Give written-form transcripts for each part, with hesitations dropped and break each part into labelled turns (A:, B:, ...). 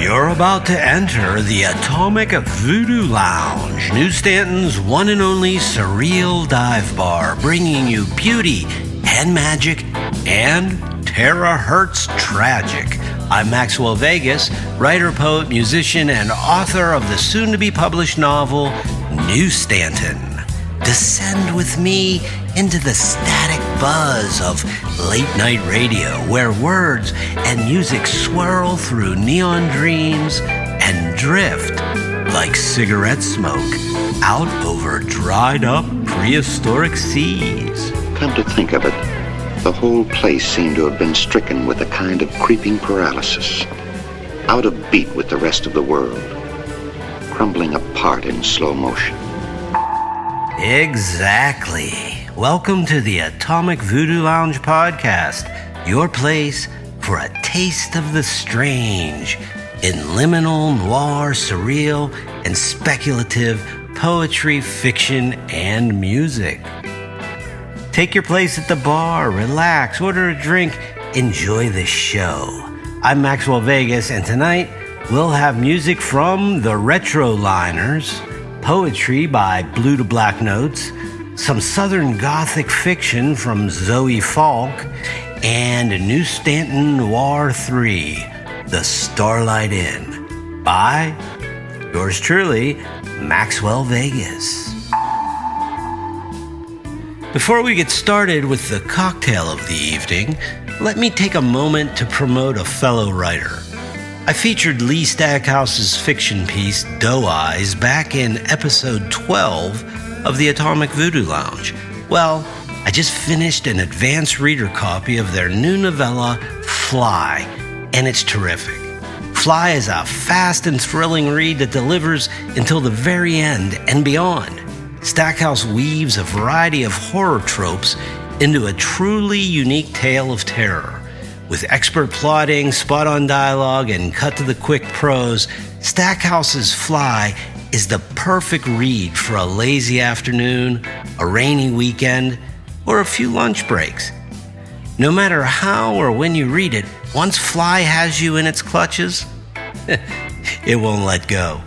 A: You're about to enter the Atomic Voodoo Lounge, New Stanton's one and only surreal dive bar, bringing you beauty and magic and terahertz tragic. I'm Maxwell Vegas, writer, poet, musician, and author of the soon-to-be-published novel, New Stanton. Descend with me into the static buzz of late-night radio, where words and music swirl through neon dreams and drift like cigarette smoke out over dried-up prehistoric seas.
B: Come to think of it, the whole place seemed to have been stricken with a kind of creeping paralysis, out of beat with the rest of the world, crumbling apart in slow motion.
A: Exactly. Welcome to the Atomic Voodoo Lounge podcast, your place for a taste of the strange in liminal, noir, surreal, and speculative poetry, fiction, and music. Take your place at the bar, relax, order a drink, enjoy the show. I'm Maxwell Vegas, and tonight we'll have music from the Retro Liners, poetry by Blue to Black Notes, some Southern Gothic fiction from Zoe Falk, and New Stanton Noir 3, The Starlight Inn, by yours truly, Maxwell Vegas. Before we get started with the cocktail of the evening, let me take a moment to promote a fellow writer. I featured Lee Stackhouse's fiction piece, Doe Eyes, back in episode 12 of the Atomic Voodoo Lounge. Well, I just finished an advanced reader copy of their new novella, Fly, and it's terrific. Fly is a fast and thrilling read that delivers until the very end and beyond. Stackhouse weaves a variety of horror tropes into a truly unique tale of terror. With expert plotting, spot-on dialogue, and cut-to-the-quick prose, Stackhouse's Fly is the perfect read for a lazy afternoon, a rainy weekend, or a few lunch breaks. No matter how or when you read it, once Fly has you in its clutches, it won't let go.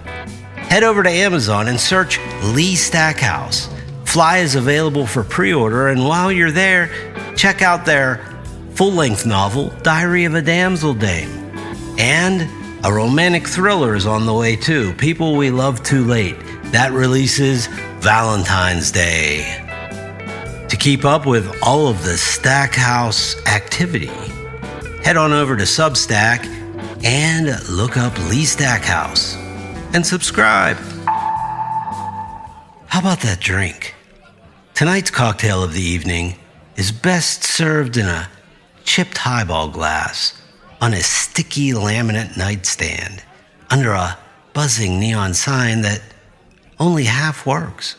A: Head over to Amazon and search Lee Stackhouse. Fly is available for pre-order, and while you're there, check out their full-length novel, Diary of a Damsel Dame. And a romantic thriller is on the way too, People We Love Too Late. That releases Valentine's Day. To keep up with all of the Stackhouse activity, head on over to Substack and look up Lee Stackhouse and subscribe. How about that drink? Tonight's cocktail of the evening is best served in a chipped highball glass on a sticky laminate nightstand under a buzzing neon sign that only half works.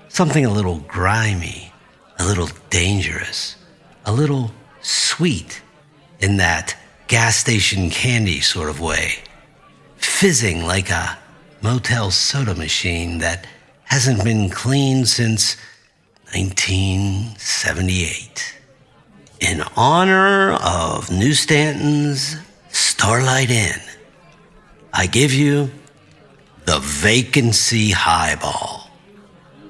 A: Something a little grimy, a little dangerous, a little sweet in that gas station candy sort of way, fizzing like a motel soda machine that hasn't been cleaned since 1978. In honor of New Stanton's Starlight Inn, I give you the Vacancy Highball.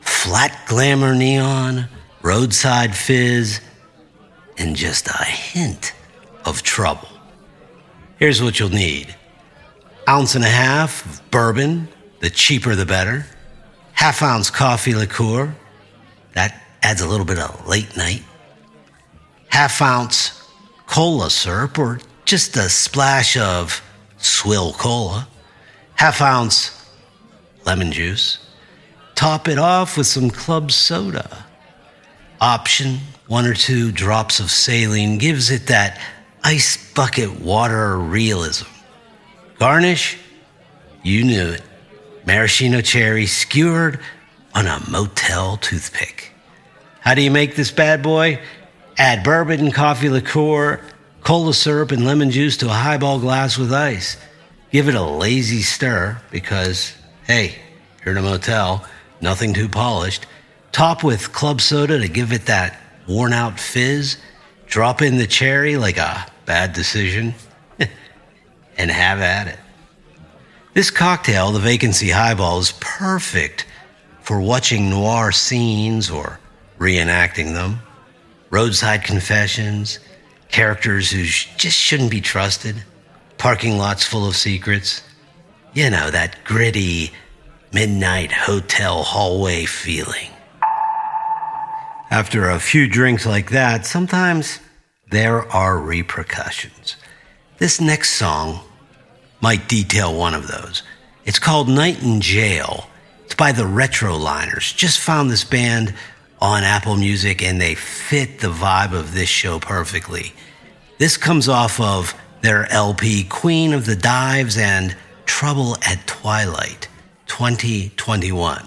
A: Flat glamour neon, roadside fizz, and just a hint of trouble. Here's what you'll need. 1.5 ounces of bourbon, the cheaper the better. 1/2 ounce coffee liqueur, that adds a little bit of late night. 1/2 ounce cola syrup, or just a splash of swill cola. 1/2 ounce lemon juice. Top it off with some club soda. Option, 1 or 2 drops of saline gives it that ice bucket water realism. Garnish, you knew it. Maraschino cherry skewered on a motel toothpick. How do you make this bad boy? Add bourbon, coffee liqueur, cola syrup, and lemon juice to a highball glass with ice. Give it a lazy stir because, hey, you're in a motel, nothing too polished. Top with club soda to give it that worn-out fizz. Drop in the cherry like a bad decision, and have at it. This cocktail, the Vacancy Highball, is perfect for watching noir scenes or reenacting them. Roadside confessions, characters who just shouldn't be trusted, parking lots full of secrets. You know, that gritty midnight hotel hallway feeling. After a few drinks like that, sometimes there are repercussions. This next song might detail one of those. It's called Night in Jail. It's by the Retroliners. Just found this band on Apple Music, and they fit the vibe of this show perfectly. This comes off of their LP Queen of the Dives and Trouble at Twilight, 2021.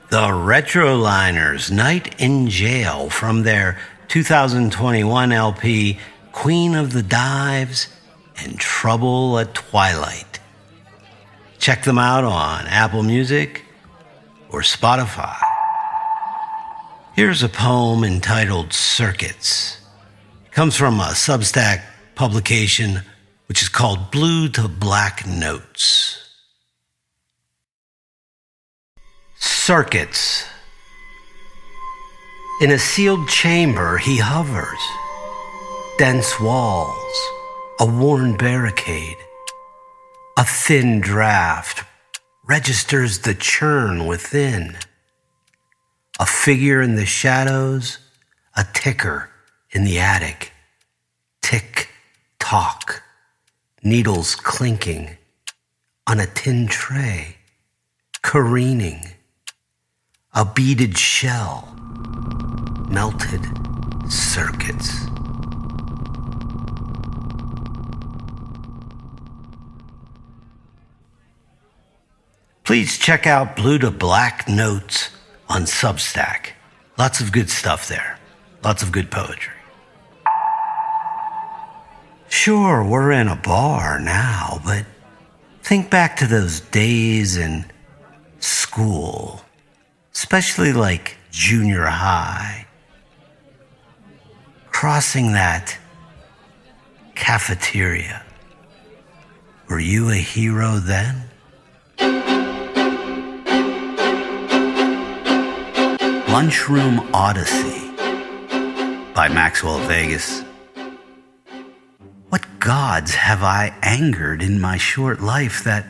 A: The Retroliners, Night in Jail, from their 2021 LP, Queen of the Dives and Trouble at Twilight. Check them out on Apple Music or Spotify. Here's a poem entitled Circuits. It comes from a Substack publication which is called Blue to Black Notes. Circuits. In a sealed chamber he hovers. Dense walls, a worn barricade, A thin draft registers the churn within. A figure in the shadows, a ticker in the attic. Tick, tock, needles clinking on a tin tray, careening. A beaded shell, melted circuits. Please check out Blue to Black Notes on Substack. Lots of good stuff there. Lots of good poetry. Sure, we're in a bar now, but think back to those days in school, especially like junior high. Crossing that cafeteria. Were you a hero then? Lunchroom Odyssey by Maxwell Vegas. What gods have I angered in my short life that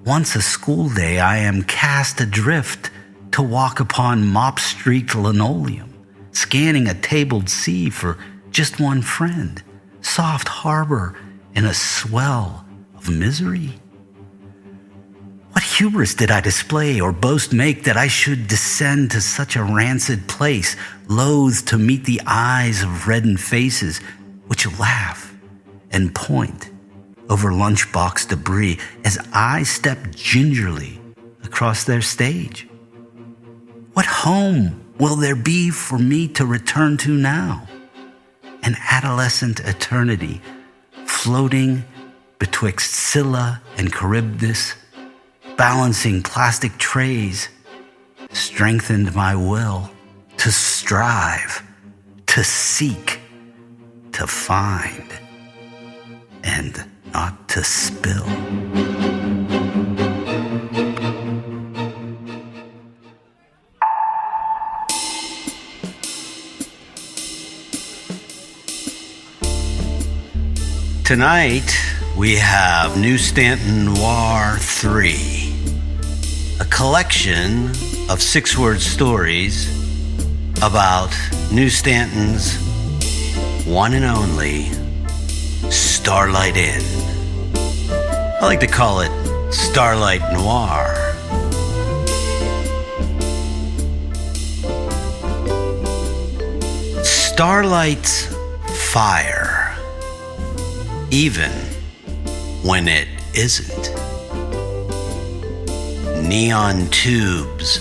A: once a school day I am cast adrift to walk upon mop-streaked linoleum, scanning a tabled sea for just one friend, soft harbor in a swell of misery? What hubris did I display or boast make that I should descend to such a rancid place, loath to meet the eyes of reddened faces which laugh and point over lunchbox debris as I step gingerly across their stage? What home will there be for me to return to now? An adolescent eternity floating betwixt Scylla and Charybdis, balancing plastic trays, strengthened my will to strive, to seek, to find, and not to spill. Tonight, we have New Stanton Noir 3, a collection of 6-word stories about New Stanton's one and only Starlight Inn. I like to call it Starlight Noir. Starlight's fire, even when it isn't. Neon tubes,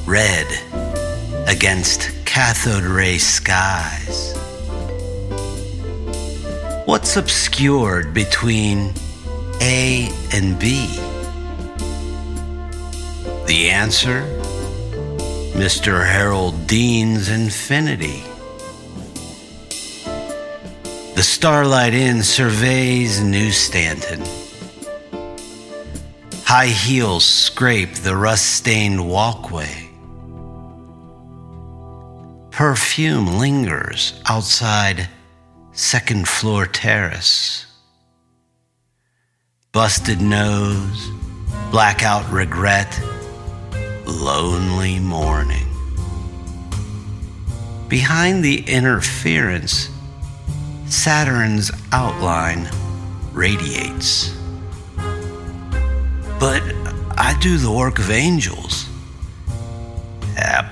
A: red against cathode ray skies. What's obscured between A and B? The answer? Mr. Harold Dean's infinity. The Starlight Inn surveys New Stanton. High heels scrape the rust-stained walkway. Perfume lingers outside second floor terrace. Busted nose, blackout regret, lonely morning. Behind the interference, Saturn's outline radiates. But I do the work of angels.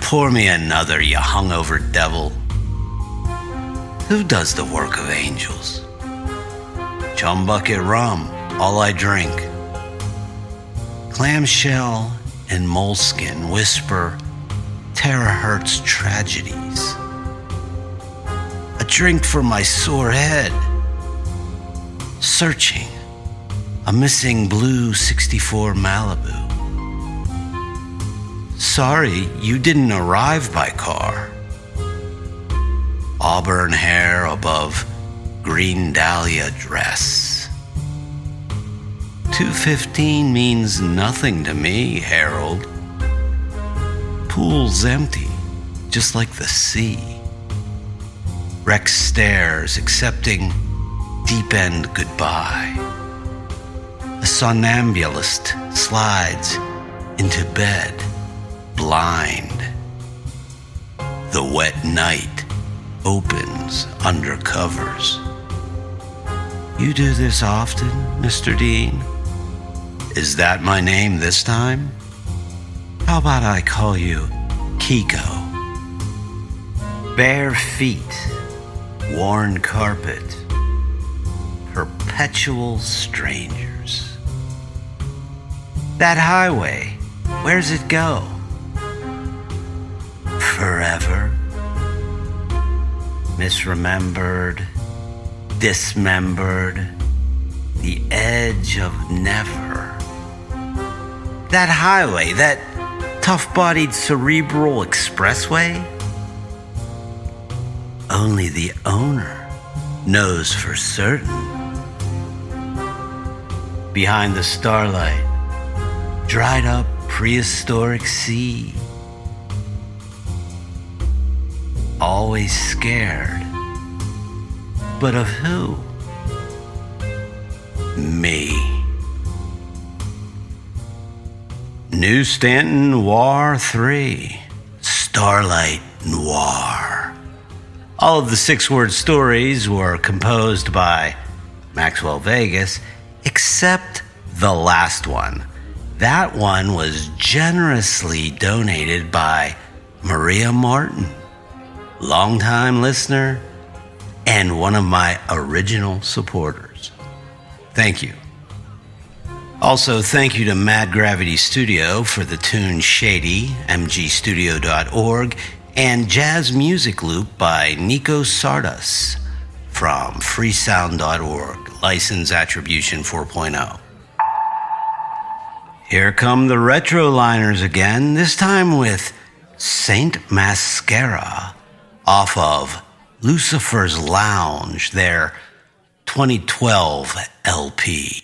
A: Pour me another, you hungover devil. Who does the work of angels? Chumbucket rum, all I drink. Clamshell and moleskin whisper terahertz tragedies. A drink for my sore head. Searching a missing blue 64 Malibu. Sorry, you didn't arrive by car. Auburn hair above green dahlia dress. 2:15 means nothing to me, Harold. Pool's empty, just like the sea. Rex stares, accepting deep-end goodbye. A somnambulist slides into bed, blind. The wet night opens under covers. You do this often, Mr. Dean? Is that my name this time? How about I call you Kiko? Bare feet, worn carpet, perpetual strangers. That highway, where's it go? Forever? Misremembered, dismembered, the edge of never. That highway, that tough-bodied cerebral expressway? Only the owner knows for certain. Behind the starlight, dried up prehistoric sea. Always scared. But of who? Me. New Stanton Noir 3. Starlight Noir. All of the 6-word stories were composed by Maxwell Vegas, except the last one. That one was generously donated by Maria Martin, longtime listener and one of my original supporters. Thank you. Also, thank you to Mad Gravity Studio for the tune Shady, mgstudio.org, and Jazz Music Loop by Nico Sardas from freesound.org, license attribution 4.0. Here come the retro liners again, this time with Saint Mascara off of Lucifer's Lounge, their 2012 LP.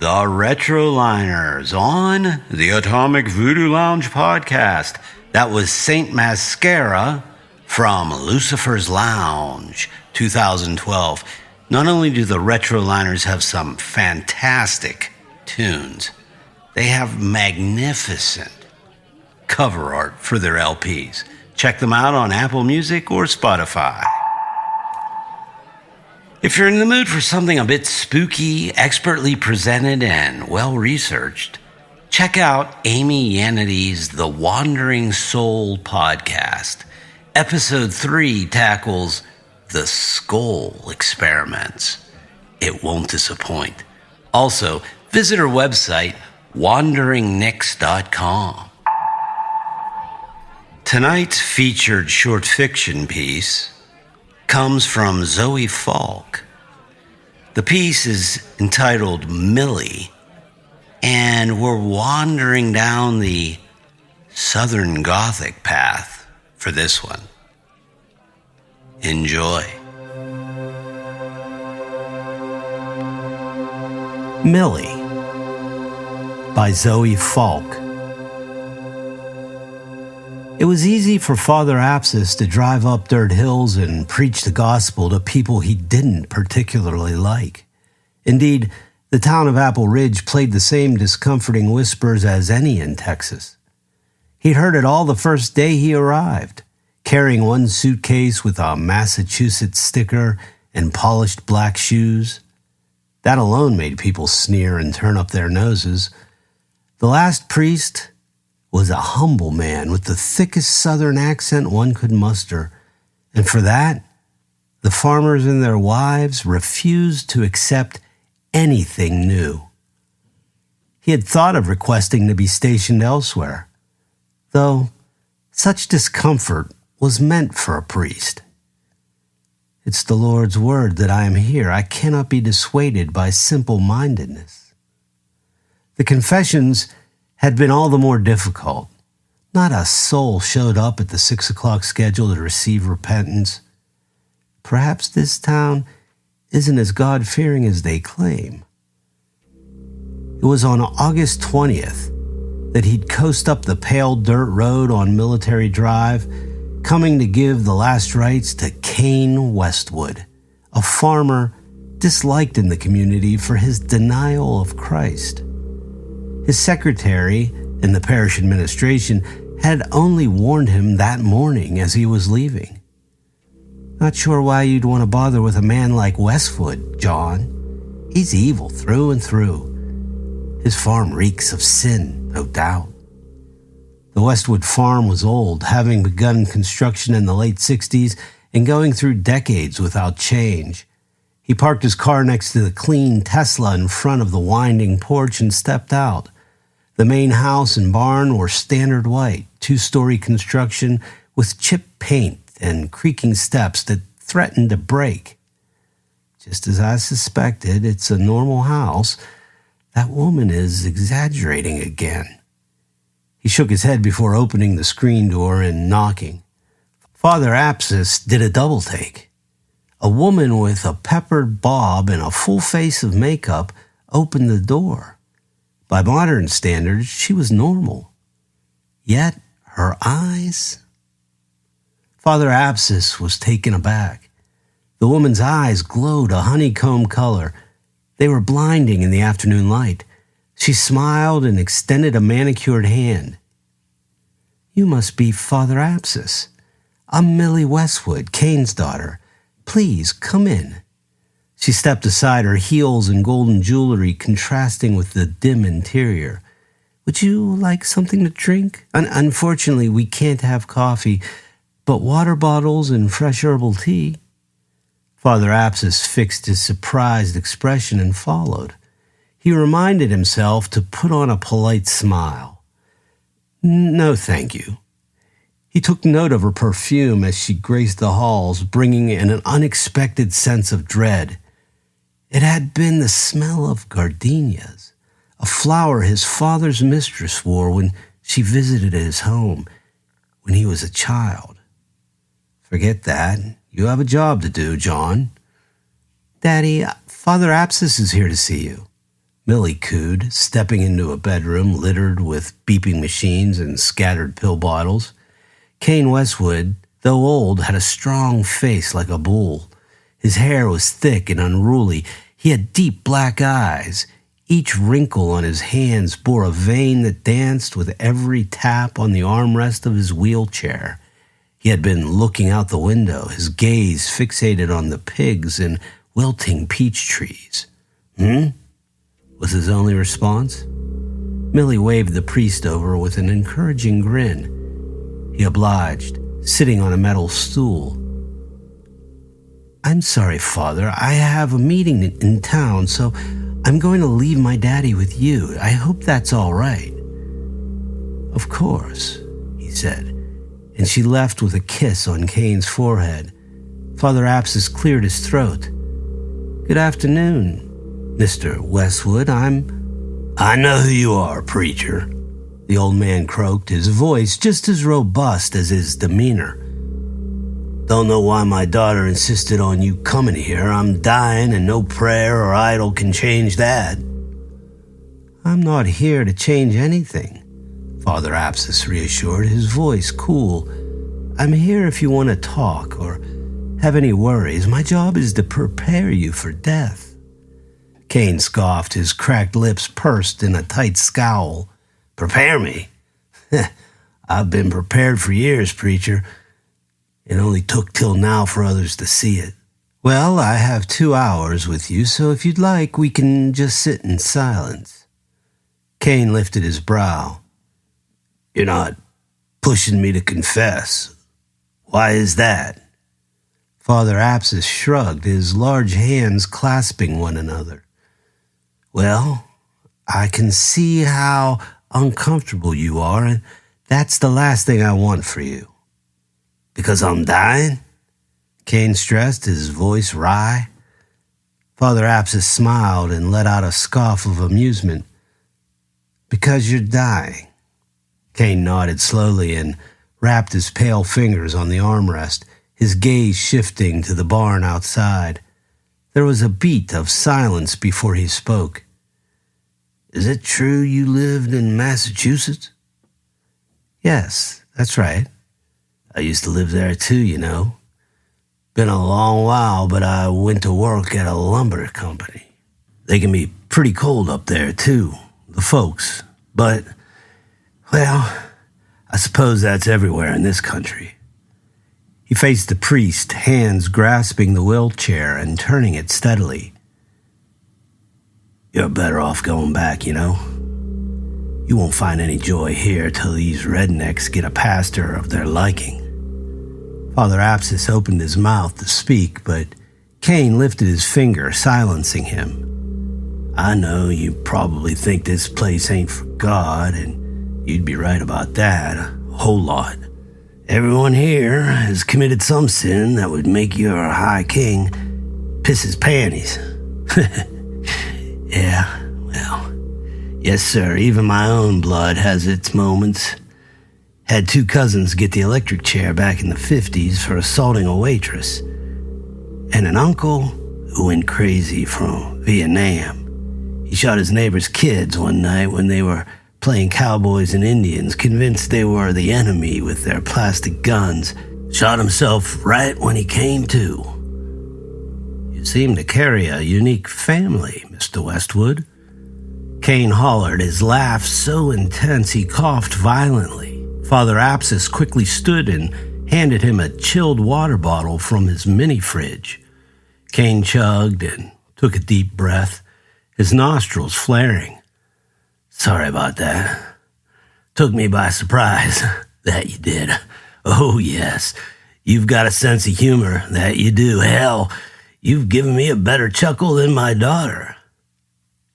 A: The Retroliners on the Atomic Voodoo Lounge podcast. That was Saint Mascara from Lucifer's Lounge, 2012. Not only do the Retroliners have some fantastic tunes, they have magnificent cover art for their LPs. Check them out on Apple Music or Spotify. If you're in the mood for something a bit spooky, expertly presented, and well-researched, check out Amy Yannity's The Wandering Soul podcast. Episode 3 tackles the skull experiments. It won't disappoint. Also, visit her website, wanderingnyx.com. Tonight's featured short fiction piece comes from Zoe Falk. The piece is entitled Millie, and we're wandering down the Southern Gothic path for this one. Enjoy. Millie by Zoe Falk. It was easy for Father Apsis to drive up dirt hills and preach the gospel to people he didn't particularly like. Indeed, the town of Apple Ridge played the same discomforting whispers as any in Texas. He'd heard it all the first day he arrived, carrying one suitcase with a Massachusetts sticker and polished black shoes. That alone made people sneer and turn up their noses. The last priest was a humble man with the thickest Southern accent one could muster, and for that, the farmers and their wives refused to accept anything new. He had thought of requesting to be stationed elsewhere, though such discomfort was meant for a priest. It's the Lord's word that I am here. I cannot be dissuaded by simple-mindedness. The confessions had been all the more difficult. Not a soul showed up at the 6 o'clock schedule to receive repentance. Perhaps this town isn't as God-fearing as they claim. It was on August 20th that he'd coast up the pale dirt road on Military Drive, coming to give the last rites to Cain Westwood, a farmer disliked in the community for his denial of Christ. His secretary in the parish administration had only warned him that morning as he was leaving. Not sure why you'd want to bother with a man like Westwood, John. He's evil through and through. His farm reeks of sin, no doubt. The Westwood farm was old, having begun construction in the late 60s and going through decades without change. He parked his car next to the clean Tesla in front of the winding porch and stepped out. The main house and barn were standard white, 2-story construction with chipped paint and creaking steps that threatened to break. Just as I suspected, it's a normal house. That woman is exaggerating again. He shook his head before opening the screen door and knocking. Father Apsis did a double take. A woman with a peppered bob and a full face of makeup opened the door. By modern standards, she was normal. Yet, her eyes... Father Apsis was taken aback. The woman's eyes glowed a honeycomb color. They were blinding in the afternoon light. She smiled and extended a manicured hand. You must be Father Apsis. I'm Millie Westwood, Cain's daughter. Please, come in. She stepped aside, her heels and golden jewelry contrasting with the dim interior. Would you like something to drink? Unfortunately, we can't have coffee, but water bottles and fresh herbal tea. Father Apsis fixed his surprised expression and followed. He reminded himself to put on a polite smile. No, thank you. He took note of her perfume as she graced the halls, bringing in an unexpected sense of dread. It had been the smell of gardenias, a flower his father's mistress wore when she visited his home when he was a child. Forget that. You have a job to do, John. Daddy, Father Apsis is here to see you. Millie cooed, stepping into a bedroom littered with beeping machines and scattered pill bottles. Kane Westwood, though old, had a strong face like a bull. His hair was thick and unruly. He had deep black eyes. Each wrinkle on his hands bore a vein that danced with every tap on the armrest of his wheelchair. He had been looking out the window, his gaze fixated on the pigs and wilting peach trees. Was his only response. Millie waved the priest over with an encouraging grin. He obliged, sitting on a metal stool. "I'm sorry, Father. I have a meeting in town, so I'm going to leave my daddy with you. I hope that's all right." "Of course," he said, and she left with a kiss on Kane's forehead. Father Apsis cleared his throat. "Good afternoon, Mr. Westwood. I know who you are, preacher," the old man croaked, his voice just as robust as his demeanor. "Don't know why my daughter insisted on you coming here. I'm dying and no prayer or idol can change that." "I'm not here to change anything," Father Apsis reassured, his voice cool. "I'm here if you want to talk or have any worries. My job is to prepare you for death." Kane scoffed, his cracked lips pursed in a tight scowl. "Prepare me? I've been prepared for years, preacher. It only took till now for others to see it." "Well, I have 2 hours with you, so if you'd like, we can just sit in silence." Kane lifted his brow. "You're not pushing me to confess. Why is that?" Father Apsis shrugged, his large hands clasping one another. "Well, I can see how uncomfortable you are, and that's the last thing I want for you." "Because I'm dying?" Kane stressed, his voice wry. Father Apsis smiled and let out a scoff of amusement. "Because you're dying." Kane nodded slowly and wrapped his pale fingers on the armrest, his gaze shifting to the barn outside. There was a beat of silence before he spoke. "Is it true you lived in Massachusetts?" "Yes, that's right. I used to live there too, you know. Been a long while, but I went to work at a lumber company. They can be pretty cold up there too, the folks. But, well, I suppose that's everywhere in this country." He faced the priest, hands grasping the wheelchair and turning it steadily. "You're better off going back, you know. You won't find any joy here till these rednecks get a pastor of their liking." Father Apsis opened his mouth to speak, but Kane lifted his finger, silencing him. "I know you probably think this place ain't for God, and you'd be right about that, a whole lot. Everyone here has committed some sin that would make your high king piss his panties." "Yeah, well, yes, sir, even my own blood has its moments. Had 2 cousins get the electric chair back in the 50s for assaulting a waitress. And an uncle who went crazy from Vietnam. He shot his neighbor's kids one night when they were playing cowboys and Indians, convinced they were the enemy with their plastic guns. Shot himself right when he came to." "You seem to carry a unique family, Mr. Westwood." Kane hollered, his laugh so intense he coughed violently. Father Apsis quickly stood and handed him a chilled water bottle from his mini-fridge. Kane chugged and took a deep breath, his nostrils flaring. "Sorry about that. Took me by surprise, that you did. Oh, yes, you've got a sense of humor, that you do. Hell, you've given me a better chuckle than my daughter."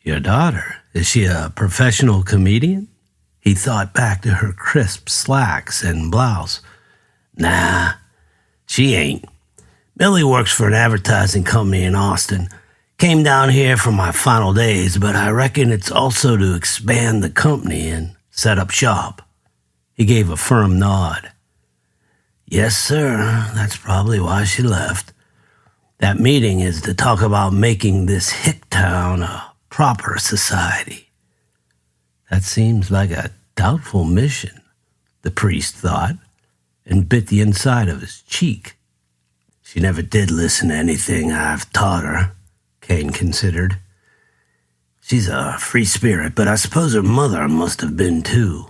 A: "Your daughter? Is she a professional comedian?" He thought back to her crisp slacks and blouse. "Nah, she ain't. Millie works for an advertising company in Austin. Came down here for my final days, but I reckon it's also to expand the company and set up shop." He gave a firm nod. "Yes, sir, that's probably why she left. That meeting is to talk about making this hick town a proper society. That seems like a doubtful mission, the priest thought, and bit the inside of his cheek. She never did listen to anything I've taught her, Kane considered. She's a free spirit, but I suppose her mother must have been too.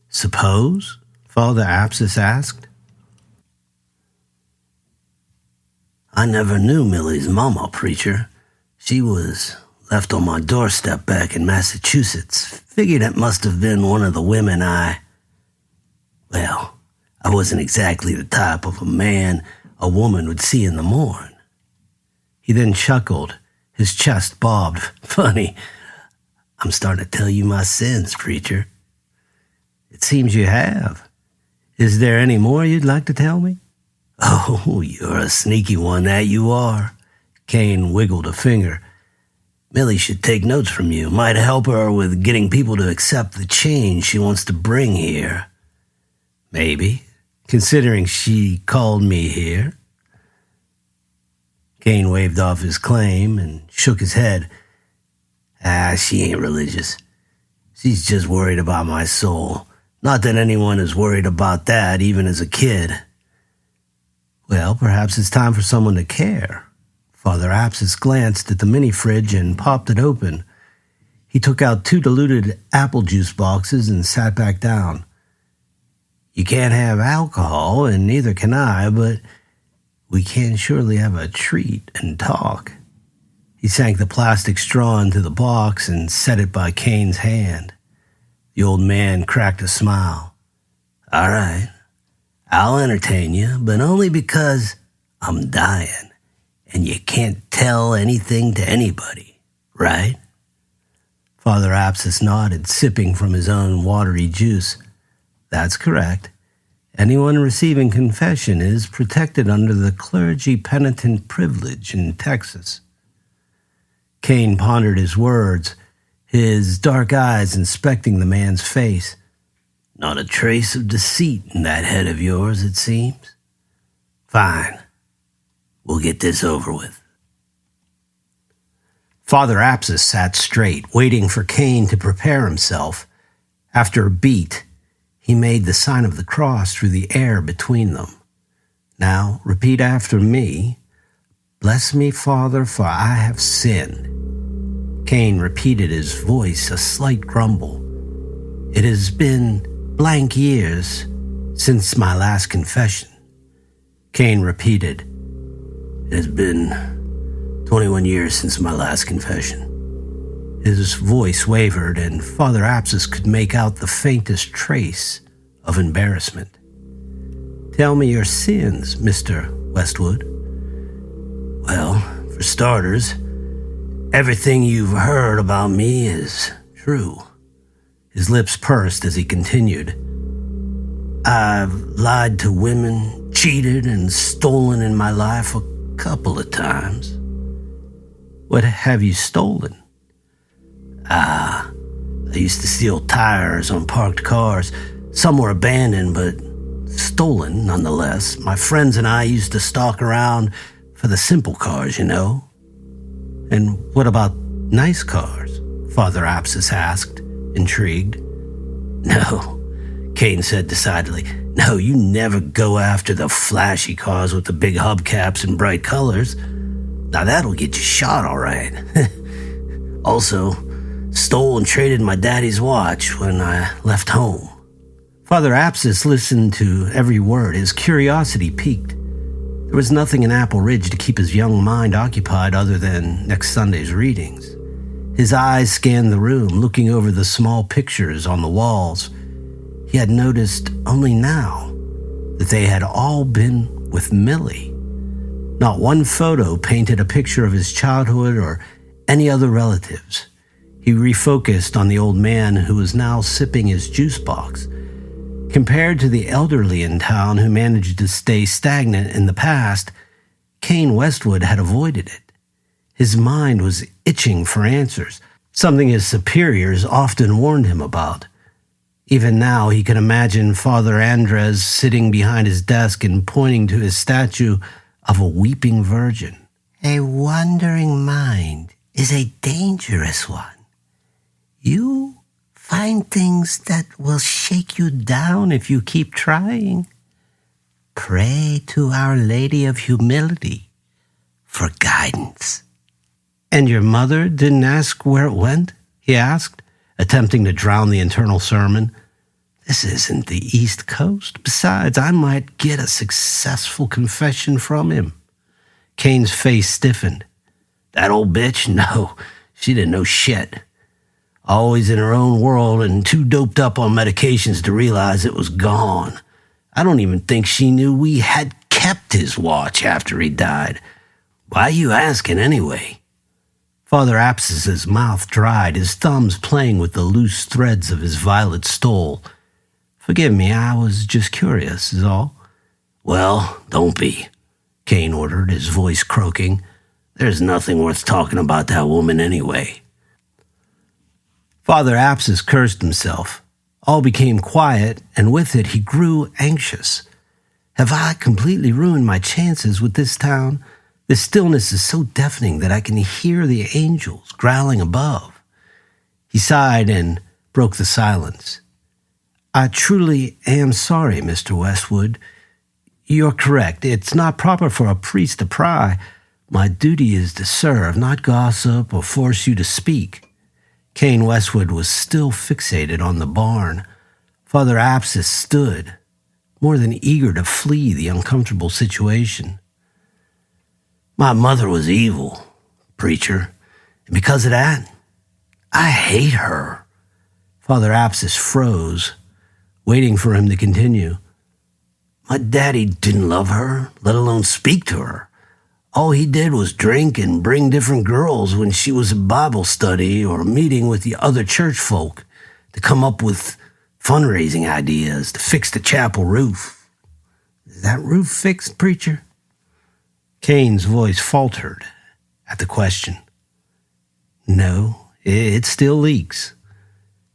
A: Suppose? Father Apsis asked. I never knew Millie's mama, preacher. She was left on my doorstep back in Massachusetts. Figured it must have been one of the women I wasn't exactly the type of a man a woman would see in the morn. He then chuckled. His chest bobbed. Funny, I'm starting to tell you my sins, preacher. It seems you have. Is there any more you'd like to tell me? Oh, you're a sneaky one, that you are. Kane wiggled a finger. Millie should take notes from you. Might help her with getting people to accept the change she wants to bring here. Maybe, considering she called me here. Kane waved off his claim and shook his head. She ain't religious. She's just worried about my soul. Not that anyone is worried about that, even as a kid. Well, perhaps it's time for someone to care. Father Apsis glanced at the mini-fridge and popped it open. He took out 2 diluted apple juice boxes and sat back down. You can't have alcohol, and neither can I, but we can surely have a treat and talk. He sank the plastic straw into the box and set it by Kane's hand. The old man cracked a smile. All right, I'll entertain you, but only because I'm dying, and you can't tell anything to anybody, right? Father Apsis nodded, sipping from his own watery juice. That's correct. Anyone receiving confession is protected under the clergy penitent privilege in Texas. Kane pondered his words, his dark eyes inspecting the man's face. Not a trace of deceit in that head of yours, it seems. Fine. We'll get this over with. Father Apsis sat straight, waiting for Kane to prepare himself. After a beat, he made the sign of the cross through the air between them. Now, repeat after me. Bless me, Father, for I have sinned. Kane repeated, his voice a slight grumble. It has been blank years since my last confession. Kane repeated, It has been 21 years since my last confession. His voice wavered, and Father Apsis could make out the faintest trace of embarrassment. Tell me your sins, Mr. Westwood. Well, for starters, everything you've heard about me is true. His lips pursed as he continued. I've lied to women, cheated, and stolen in my life a couple of times. What have you stolen? I used to steal tires on parked cars. Some were abandoned, but stolen nonetheless. My friends and I used to stalk around for the simple cars, you know. And what about nice cars? Father Apsis asked, intrigued. No, Kane said decidedly. No, you never go after the flashy cars with the big hubcaps and bright colors. Now that'll get you shot, all right. Also, stole and traded my daddy's watch when I left home. Father Apsis listened to every word. His curiosity piqued. There was nothing in Apple Ridge to keep his young mind occupied other than next Sunday's readings. His eyes scanned the room, looking over the small pictures on the walls. He had noticed only now that they had all been with Millie. Not one photo painted a picture of his childhood or any other relatives. He refocused on the old man who was now sipping his juice box. Compared to the elderly in town who managed to stay stagnant in the past, Kane Westwood had avoided it. His mind was itching for answers, something his superiors often warned him about. Even now, he could imagine Father Andres sitting behind his desk and pointing to his statue of a weeping virgin. A wandering mind is a dangerous one. You find things that will shake you down if you keep trying. Pray to Our Lady of Humility for guidance." "And your mother didn't ask where it went?" he asked, attempting to drown the internal sermon. This isn't the East Coast. Besides, I might get a successful confession from him. Kane's face stiffened. "That old bitch? No, she didn't know shit. Always in her own world and too doped up on medications to realize it was gone. I don't even think she knew we had kept his watch after he died. Why are you asking anyway?" Father Apsis's mouth dried, his thumbs playing with the loose threads of his violet stole. "Forgive me, I was just curious, is all." "Well, don't be," Kane ordered, his voice croaking. "There's nothing worth talking about that woman anyway." Father Apsis cursed himself. All became quiet, and with it he grew anxious. Have I completely ruined my chances with this town? The stillness is so deafening that I can hear the angels growling above. He sighed and broke the silence. "I truly am sorry, Mr. Westwood. You're correct. It's not proper for a priest to pry. My duty is to serve, not gossip or force you to speak." Kane Westwood was still fixated on the barn. Father Apsis stood, more than eager to flee the uncomfortable situation. "My mother was evil, preacher, and because of that, I hate her." Father Apsis froze, waiting for him to continue. "My daddy didn't love her, let alone speak to her. All he did was drink and bring different girls when she was at Bible study or a meeting with the other church folk to come up with fundraising ideas to fix the chapel roof. Is that roof fixed, preacher?" Kane's voice faltered at the question. "No, it still leaks."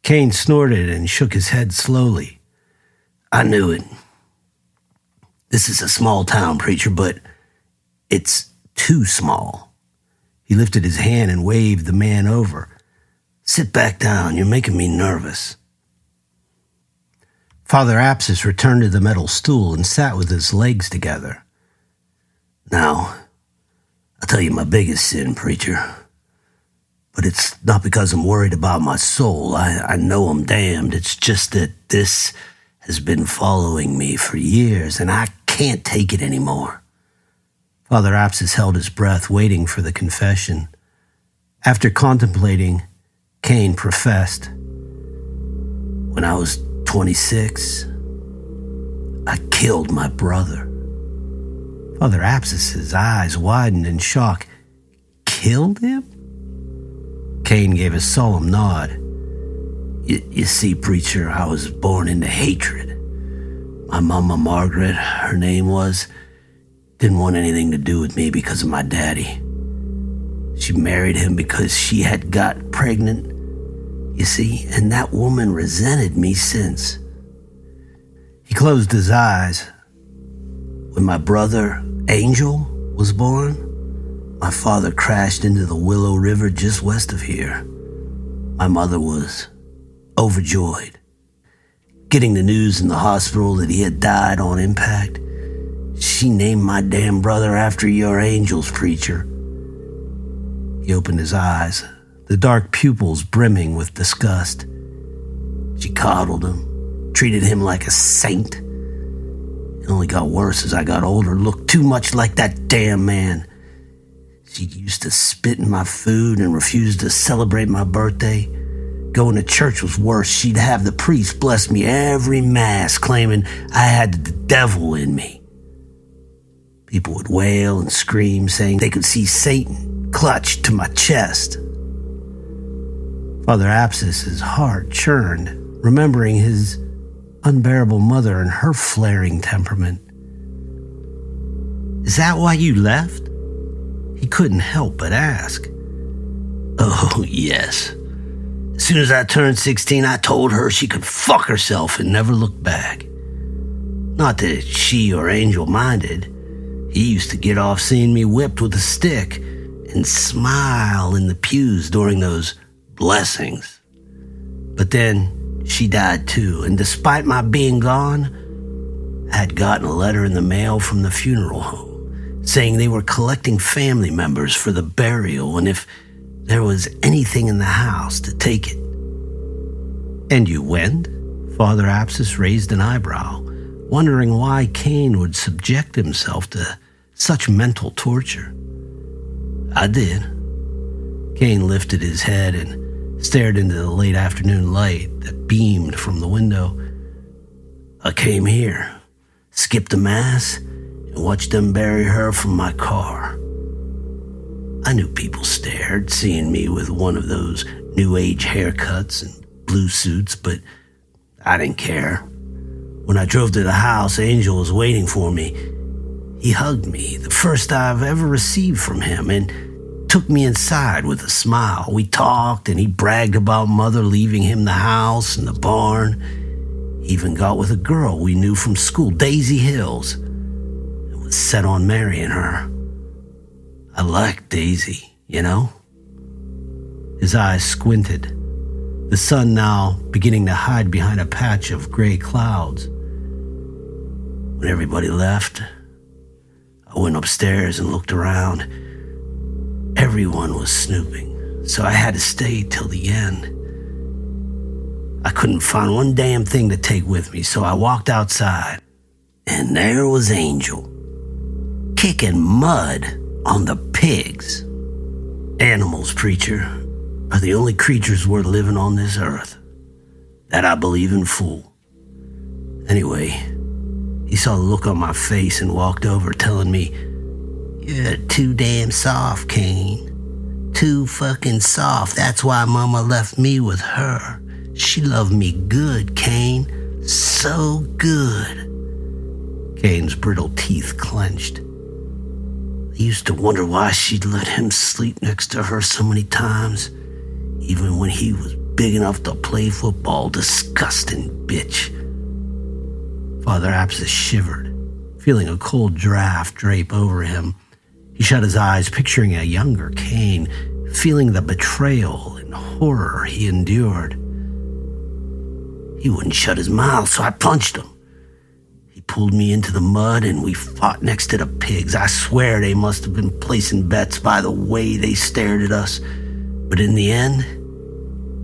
A: Kane snorted and shook his head slowly. "I knew it. This is a small town, preacher, but it's too small." He lifted his hand and waved the man over. "Sit back down. You're making me nervous." Father Apsis returned to the metal stool and sat with his legs together. "Now, I'll tell you my biggest sin, preacher. But it's not because I'm worried about my soul. I know I'm damned. It's just that this has been following me for years, and I can't take it anymore." Father Apsis held his breath, waiting for the confession. After contemplating, Kane professed, "When I was 26, I killed my brother." Father Apsis's eyes widened in shock. "Killed him?" Kane gave a solemn nod. You see, preacher, I was born into hatred. My mama, Margaret, her name was, didn't want anything to do with me because of my daddy. She married him because she had got pregnant, you see, and that woman resented me since." He closed his eyes. "When my brother, Angel, was born, my father crashed into the Willow River just west of here. My mother was overjoyed. Getting the news in the hospital that he had died on impact, she named my damn brother after your Angel's, preacher." He opened his eyes, the dark pupils brimming with disgust. "She coddled him, treated him like a saint. It only got worse as I got older, looked too much like that damn man. She used to spit in my food and refused to celebrate my birthday. Going to church was worse. She'd have the priest bless me every mass, claiming I had the devil in me. People would wail and scream, saying they could see Satan clutched to my chest." Father Apsis's heart churned, remembering his unbearable mother and her flaring temperament. "Is that why you left?" He couldn't help but ask. "Oh, yes. As soon as I turned 16, I told her she could fuck herself and never look back. Not that she or Angel minded. He used to get off seeing me whipped with a stick, and smile in the pews during those blessings. But then she died too, and despite my being gone, I had gotten a letter in the mail from the funeral home saying they were collecting family members for the burial and if there was anything in the house to take it. And you went? Father Apsis raised an eyebrow, wondering why Cain would subject himself to such mental torture. I did. Cain lifted his head and stared into the late afternoon light that beamed from the window. I came here, skipped the mass, and watched them bury her from my car. I knew people stared, seeing me with one of those new age haircuts and blue suits, but I didn't care. When I drove to the house, Angel was waiting for me. He hugged me, the first I've ever received from him, and took me inside with a smile. We talked, and he bragged about Mother leaving him the house and the barn. He even got with a girl we knew from school, Daisy Hills, and was set on marrying her. I liked Daisy, you know? His eyes squinted, the sun now beginning to hide behind a patch of gray clouds. When everybody left, I went upstairs and looked around. Everyone was snooping, so I had to stay till the end. I couldn't find one damn thing to take with me, so I walked outside, and there was Angel, kicking mud on the pigs. Animals, preacher, are the only creatures worth living on this earth. That I believe in full. Anyway, he saw the look on my face and walked over, telling me, "You're too damn soft, Cain. Too fucking soft. That's why Mama left me with her. She loved me good, Cain. So good." Cain's brittle teeth clenched. I used to wonder why she'd let him sleep next to her so many times, even when he was big enough to play football. Disgusting bitch. Father Apsis shivered, feeling a cold draft drape over him. He shut his eyes, picturing a younger Cain, feeling the betrayal and horror he endured. He wouldn't shut his mouth, so I punched him. He pulled me into the mud and we fought next to the pigs. I swear they must have been placing bets by the way they stared at us. But in the end,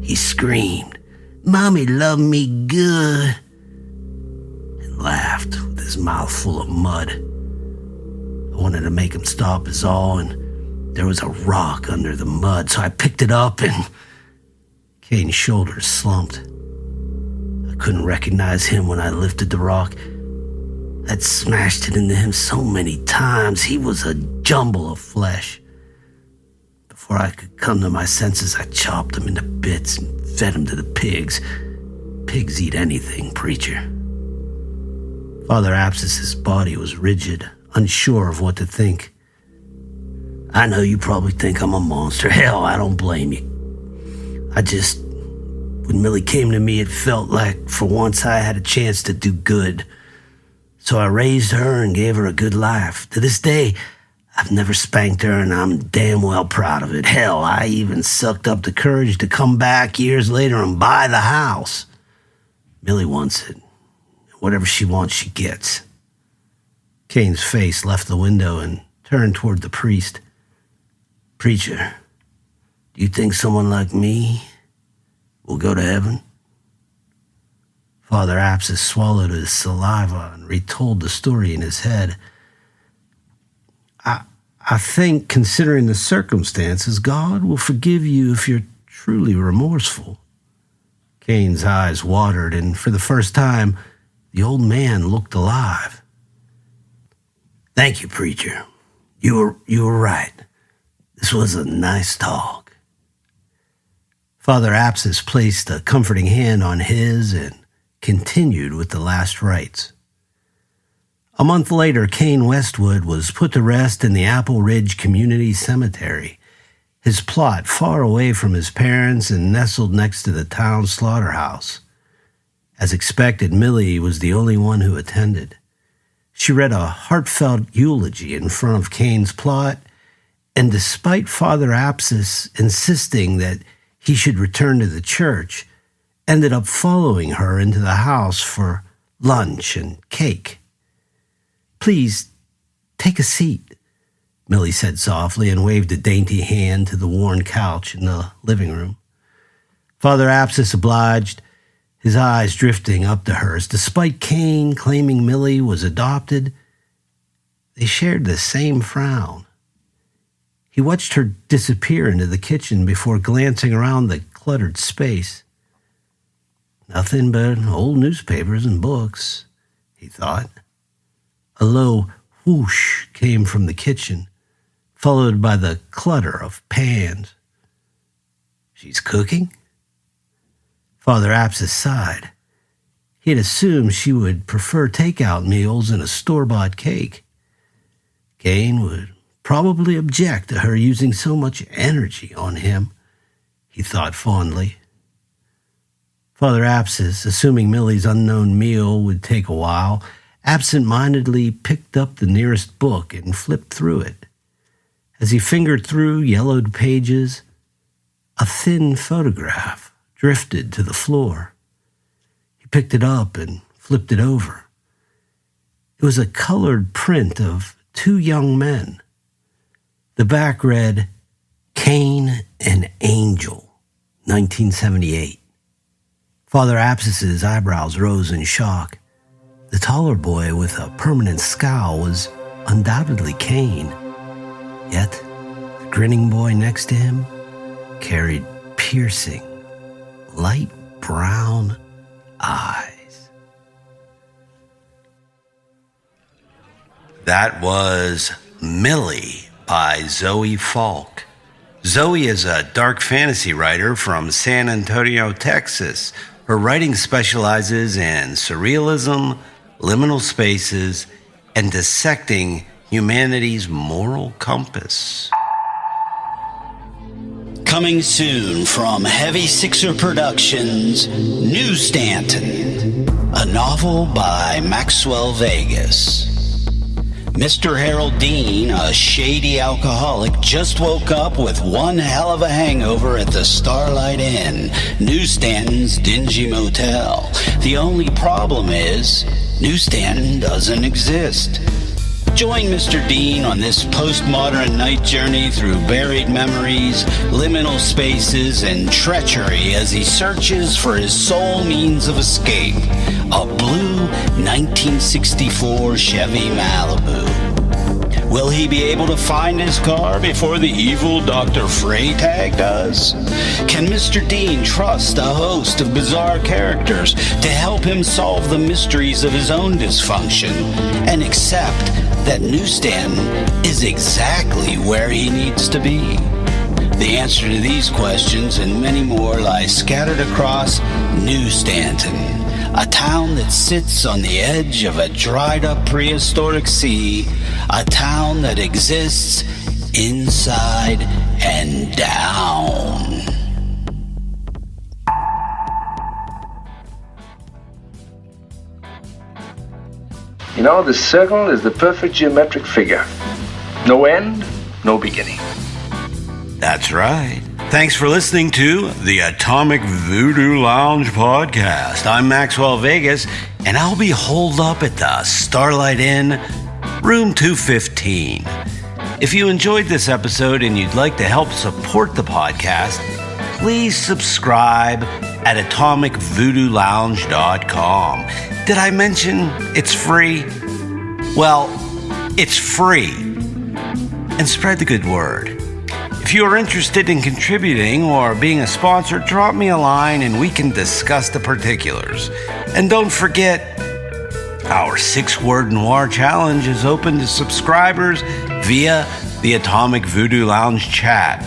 A: he screamed, "Mommy loved me good," and laughed with his mouth full of mud. I wanted to make him stop is all, and there was a rock under the mud, so I picked it up and Cain's shoulders slumped. I couldn't recognize him when I lifted the rock. I'd smashed it into him so many times. He was a jumble of flesh. Before I could come to my senses, I chopped him into bits and fed him to the pigs. Pigs eat anything, preacher. Father Apsis's body was rigid, unsure of what to think. I know you probably think I'm a monster. Hell, I don't blame you. When Millie came to me, it felt like for once I had a chance to do good. So I raised her and gave her a good life. To this day, I've never spanked her, and I'm damn well proud of it. Hell, I even sucked up the courage to come back years later and buy the house. Millie wants it. Whatever she wants, she gets. Cain's face left the window and turned toward the priest. "Preacher, do you think someone like me will go to heaven?" Father Apsis swallowed his saliva and retold the story in his head. I think, considering the circumstances, God will forgive you if you're truly remorseful. Cain's eyes watered, and for the first time, the old man looked alive. "Thank you, preacher. You were right. This was a nice talk." Father Apsis placed a comforting hand on his and continued with the last rites. A month later, Cain Westwood was put to rest in the Apple Ridge Community Cemetery, his plot far away from his parents and nestled next to the town slaughterhouse. As expected, Millie was the only one who attended. She read a heartfelt eulogy in front of Cain's plot and despite Father Apsis insisting that he should return to the church, ended up following her into the house for lunch and cake. "Please, take a seat," Millie said softly and waved a dainty hand to the worn couch in the living room. Father Apsis obliged, his eyes drifting up to hers. Despite Cain claiming Millie was adopted, they shared the same frown. He watched her disappear into the kitchen before glancing around the cluttered space. Nothing but old newspapers and books, he thought. A low whoosh came from the kitchen, followed by the clutter of pans. "She's cooking?" Father Apsis sighed. He had assumed she would prefer takeout meals and a store-bought cake. Cain would probably object to her using so much energy on him, he thought fondly. Father Apsis, assuming Millie's unknown meal would take a while, absent-mindedly picked up the nearest book and flipped through it. As he fingered through yellowed pages, a thin photograph drifted to the floor. He picked it up and flipped it over. It was a colored print of two young men. The back read, "Cain and Angel, 1978. Father Apsis's eyebrows rose in shock. The taller boy with a permanent scowl was undoubtedly Cain. Yet, the grinning boy next to him carried piercing, light brown eyes. That was Millie by Zoe Falk. Zoe is a dark fantasy writer from San Antonio, Texas. Her writing specializes in surrealism, liminal spaces, and dissecting humanity's moral compass. Coming soon from Heavy Sixer Productions, New Stanton, a novel by Maxwell Vegas. Mr. Harold Dean, a shady alcoholic, just woke up with one hell of a hangover at the Starlight Inn, New Stanton's dingy motel. The only problem is, New Stanton doesn't exist. Join Mr. Dean on this postmodern night journey through buried memories, liminal spaces, and treachery as he searches for his sole means of escape, a blue 1964 Chevy Malibu. Will he be able to find his car before the evil Dr. Freytag does? Can Mr. Dean trust a host of bizarre characters to help him solve the mysteries of his own dysfunction and accept that New Stanton is exactly where he needs to be? The answer to these questions and many more lies scattered across New Stanton, a town that sits on the edge of a dried-up prehistoric sea, a town that exists inside and down.
C: You know, the circle is the perfect geometric figure. No end, no beginning.
A: That's right. Thanks for listening to the Atomic Voodoo Lounge podcast. I'm Maxwell Vegas, and I'll be holed up at the Starlight Inn, room 215. If you enjoyed this episode and you'd like to help support the podcast, please subscribe at atomicvoodoolounge.com. Did I mention it's free? Well, it's free. And spread the good word. If you are interested in contributing or being a sponsor, drop me a line and we can discuss the particulars. And don't forget, our 6-word noir challenge is open to subscribers via the Atomic Voodoo Lounge chat.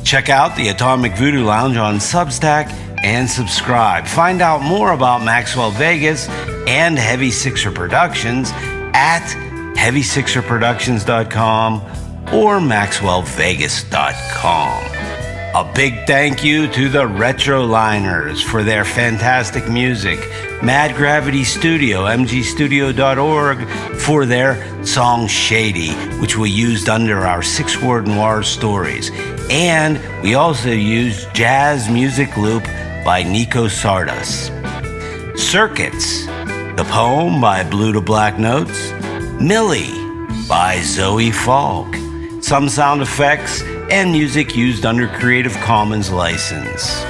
A: Check out the Atomic Voodoo Lounge on Substack and subscribe. Find out more about Maxwell Vegas and Heavy Sixer Productions at heavysixerproductions.com or maxwellvegas.com. A big thank you to the Retroliners for their fantastic music, Mad Gravity Studio, mgstudio.org, for their song Shady, which we used under our 6-word noir stories. And we also used Jazz Music Loop by Nico Sardas. Circuits, the poem by Blue to Black Notes, Millie by Zoe Falk, some sound effects and music used under Creative Commons license.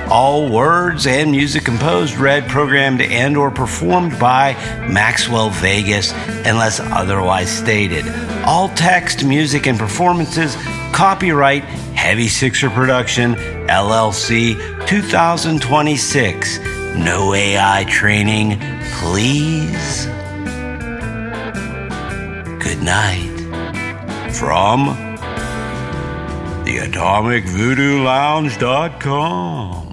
A: All words and music composed, read, programmed, and or performed by Maxwell Vegas unless otherwise stated. All text, music, and performances copyright Heavy Sixer Production, LLC, 2026. No AI training, please. Good night. From the Atomic Voodoo Lounge.com.